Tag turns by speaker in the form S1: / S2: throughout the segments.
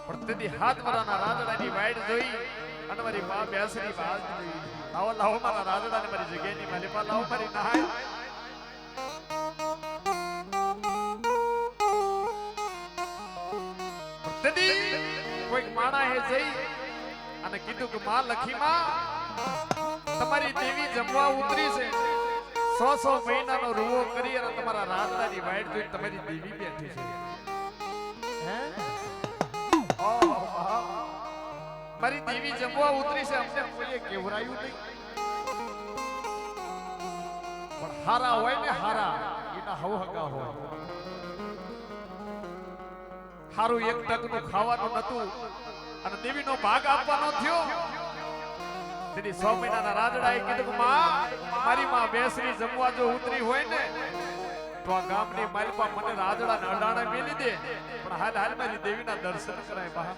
S1: પણ તેથી હાથ મારાના રાજડાની વાઈડ જોઈ અને મારી મા બેસરી બાજ જોઈ. લાવો લાવો મારા રાજડાને મારી જગ્યાની મારી પા લાવો મારી નહાય. તેથી કોઈક માણા હે જઈ અને કીધું કે માં લખીમાં તમારી દેવી જમવા ઉતરી છે. 100 મહિનાનો રૂવો કરી અને તમારા રાતડાની વાઈટ જોઈ તમારી દેવી બેઠી છે. હે મારી દેવી જમવા ઉતરી છે. અમને કોઈએ કેવરાયું નહીં. પણ હારા હોય ને હારા એના હવહગા હોય. હારું એક ટકનું ખાવાનું નતું અને દેવીનો ભાગ આપવાનો થયો. તેથી 100 મહિનાના રાજડાએ કીધું કે માં મારી માં બેસરી જમવા જો ઉતરી હોય ને તો આ ગામની માલપા મને રાજડાને અડાણે મેલી દે. પણ હાલ હાલ મારી દેવીના દર્શન કરાય બા.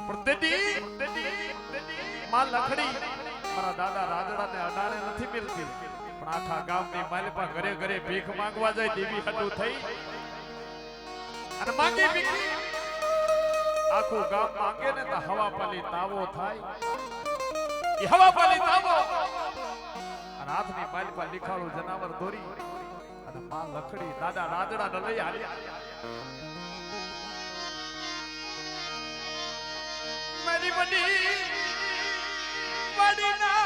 S1: પણ તેથી માં લખડી મારા દાદા રાજડાને અડાણે નથી મેલતી. પણ આખા ગામની માલપા ઘરે ઘરે ભીખ માંગવા જાય દેવી હટુ થઈ અને માંગી ભીખ. આખું ગામ માંગે ને તો હવા પાલી તાવો થાય. એ હવા પાલી તાવો અને હાથની પાલી પર લીખાડું જનાવર દોરી અને માં લખડી દાદા રાજડા ને લઈ હાલ્યા. મારી વડી ના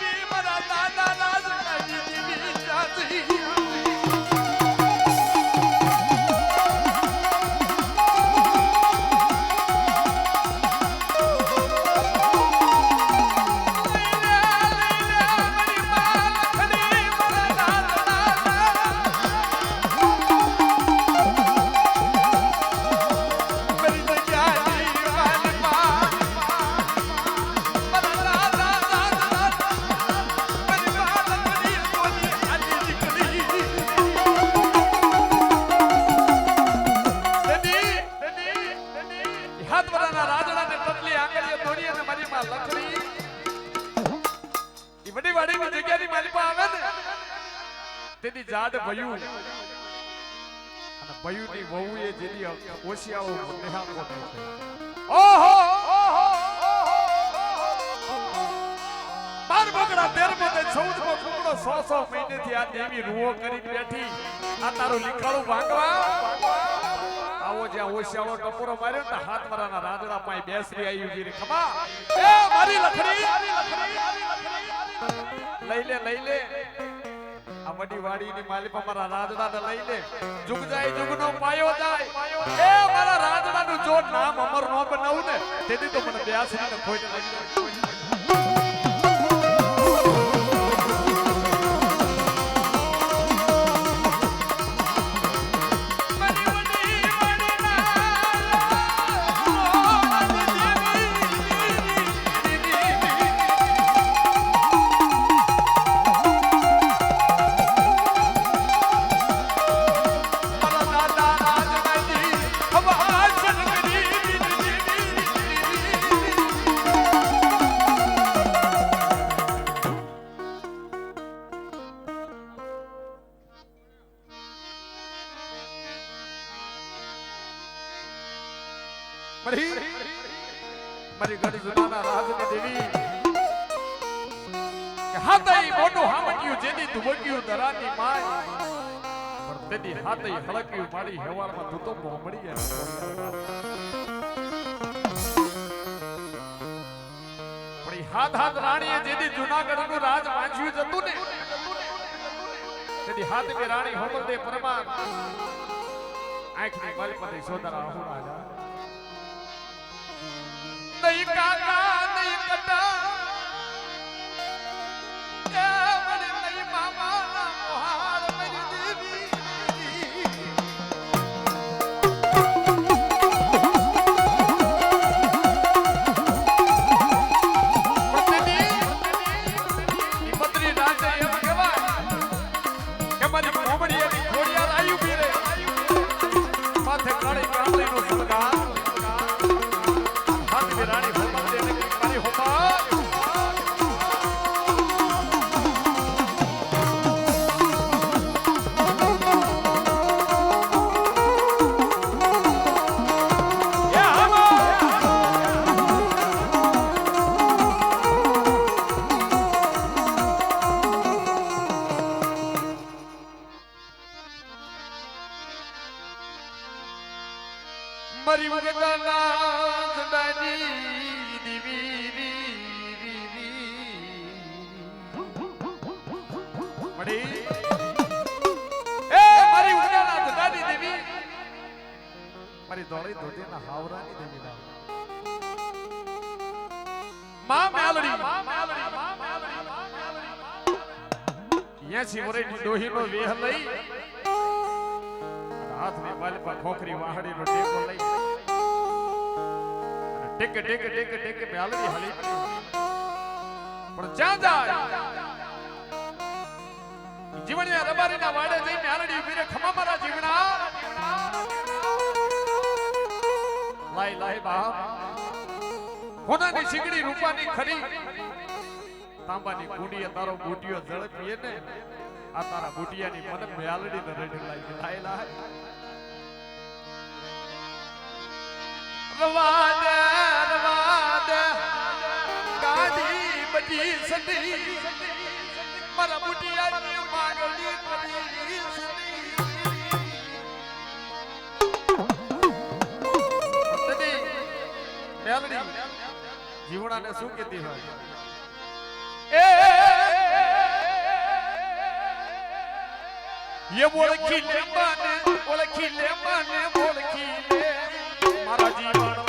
S1: દેવી મારા દાદા રાજડા દેવી ચાચી. તેથી જાડ ભયું અને ભયુંની વહુએ જેની ઓશિયાઓ નિહાળો થયો. ઓહો બાર બગડા 13મો ને 14મો કુકડો 100 મહિનેથી આ દેવી રૂવો કરી બેઠી. આ તારું લીખાડું ભાંગવા આવો જ્યાં ઓશિયાળો ટપોરો માર્યો ને હાથ મારાના રાજડા પાસે બેસરી આવી ગઈ. ખમા એ મારી લખડી લઈ લે આ વડી વાડીની માલિપા મારા રાજડાને લઈ લે. જુગ જાય જુગનો પાયો જાય. એ મારા રાજડાનું જો નામ અમર ન બનાવું ને તેથી તો મને બેસરીને ખોટ લાગી જાય. મારી ગઢ જુનાના રાજની દેવી કે હાથઈ મોઢું હામક્યું જેની ધુબક્યું દરાની માય પણ તેની હાથઈ હળક્યું મારી હેવારમાં તું તો મોમડી ગયા. પણ હાથ રાણીએ જેની જુનાગઢનું રાજ વાંચ્યું જતું ને તેની હાથની રાણી હોમલદે પરમાર આંખની માલપતિ સોદરા આહુરા નહીં કાકા નહીં કટા એ મને નહીં મામા મોહાર મારી દેવી. પત્ની રાજા એમ કહેવાય કે મારી મોમડી એની ખોડિયાર આયુ પીરે માથે કાળી કાળીનો સુલગા રાણી ભગવાન મારી વગરના જડાની દીવી મળી એ મારી વગરના જડાની દેવી મારી દોડી દોડીના હાવરાની દેવી માં મેલડી યાસી વરેની ડોહીનો વેહ લઈ હાથની બાલ પર ખોખરી વાહડીનો ટેકો લઈ ટેક ટેક ટેક ટેક મેલડી હલી પણ જ્યાં જાય જીવણિયા રબારીના વાડે જઈ મેલડી ઉભી રે ખમા મારા જીવણા લાઈ લાઈ બાપ હોનાની સિગડી રૂપાની ખરી તાંબાની કુંડીએ તારો બુટિયો ઝડપીએ ને આ તારા બુટિયાની મને મેલડી ને રેડી લાગી લાઈ લાઈ રવાદ ગાડી બજી સડી મારા બુટિયાની માંગલી કરી સડી મેલડી જીવણાને શું કહેતી હોય ये बोलखी ले माने बोलखी ले मारा जीवन